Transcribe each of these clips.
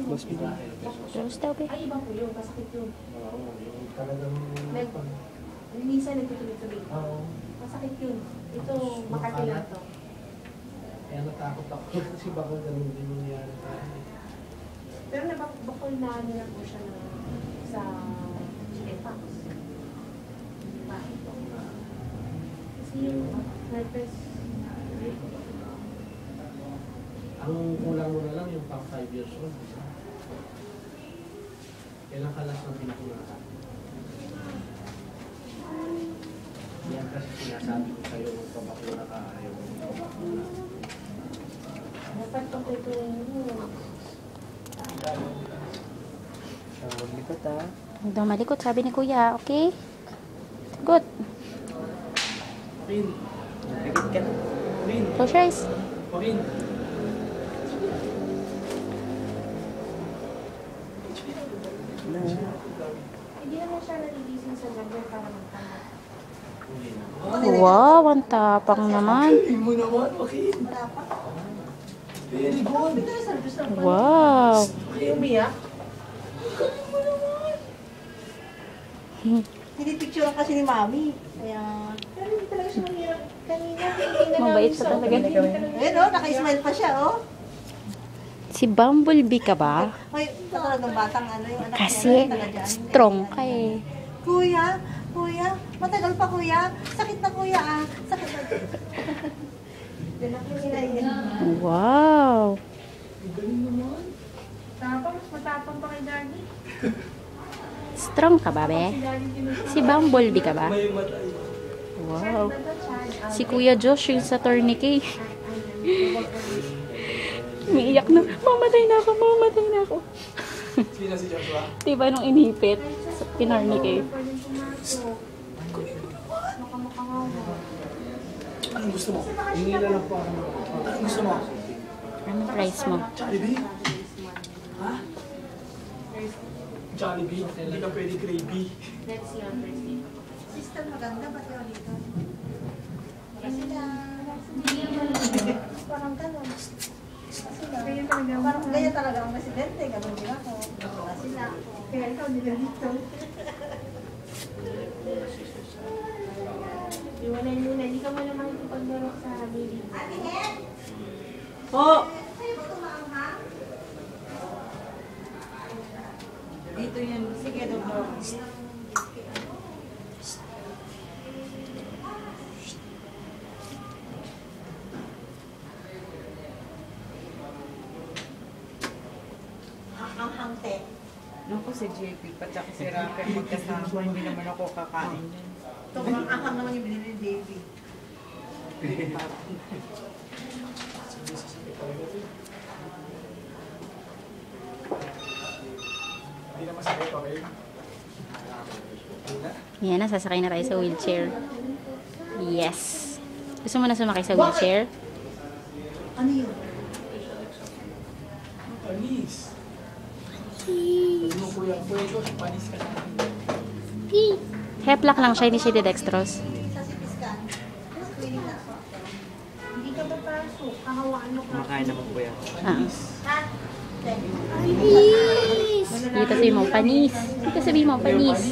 Mas bilang. Rose daw, be. Ay, iba po yun. Masakit yun. Yung talagang... Minsan nagtutuloy-tuloy. Oo. Masakit yun. Ito, Makati lang to. Kaya natakot ako kasi baka ganun din nangyari sa akin. Pero nabakol na nila po siya sa chicken-pox. Bakit po? Kasi yung herpes, Ang kulang mo na lang yung pang 5 years old. Kailan ka last ng pinakunahan? Yan kasi sinasabi ko sa'yo kung pabakuna ka, ayaw mo pabakuna. dapat pagkutuloy mo. Likot ha. Huwag daw malikot, sabi ni Kuya. Okay? Good. Pin. Likot ka na. Pin. Close your eyes. Pin. Hindi naman siya naligising sa gabi para magtama. Wow, ang tapang naman. Pin mo naman, Joaquin. Very good. Wow. Okay, umiyak. Hindi picture kasi ni Mami. Kaya... Pero hindi talaga siya mahirap. Kanina, hindi na Mabait namin siya sa talaga. Ayun oh, naka-smile pa siya oh. Si Bumblebee ka ba? May talagang batang ano yung anak Kasi niya. Taga dyan. strong ka eh. Kuya, kuya, matagal pa kuya. Sakit na kuya ah. Sakit na. Dalaki nila yan. Wow. Tapang, mas matapang pa kay Daddy. Strong ka ba, be? Si Daddy tinutuwa. Si Bumblebee ka ba? May matay. Wow. Si Kuya Josh yung sa tourniquet. Umiiyak na. Mamatay na ako, mamatay na ako. Sino si Joshua? Diba nung inipit sa pinorniquet? Pwede pumasok. Makamukha nga mo. Anong gusto mo? Hingi na lang po ako. Anong gusto mo? Anong price mo? Jollibee? Ha? Jollibee? Hindi ka pwede gravy. Let's see on Thursday. Sister maganda, ba't yung dito? Parang gano'n. Kaya talaga. Parang kaya talaga ang presidente. Ganun din ako. Wala sila. Kaya ikaw nila dito. Iwalay muna. Hindi ka mo naman ipaglaro sa baby. Po! Dito yun. Sige, doktor. Ang hangte. Naku si JP, pati ako si Raquel magkasama, hindi naman ako kakain yan. Sobrang ahang naman yung binili ni Davey. Hindi na masakit, okay? Yan na, sasakay na tayo sa wheelchair. Yes. Gusto mo na sumakay sa wheelchair? Ano yun? Panis. Ano kuya Josh, panis ka na. Heplak lang siya, hindi siya dextrose. Sa CT scan. Screening na ako. Hindi ka papasok. Kahawaan mo ka. Makain naman po yan. Ah. Ha? Dito sabi mo, panis. Dito sabi mo, panis.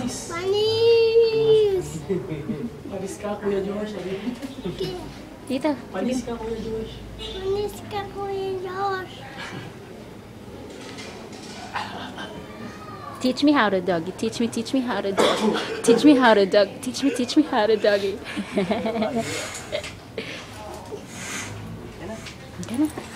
Panis ka, Kuya Josh. Dito. Panis ka, Kuya Josh. Teach me how to doggy. Teach me how to doggy. Teach me how to dog. Teach me how to doggy. Gana.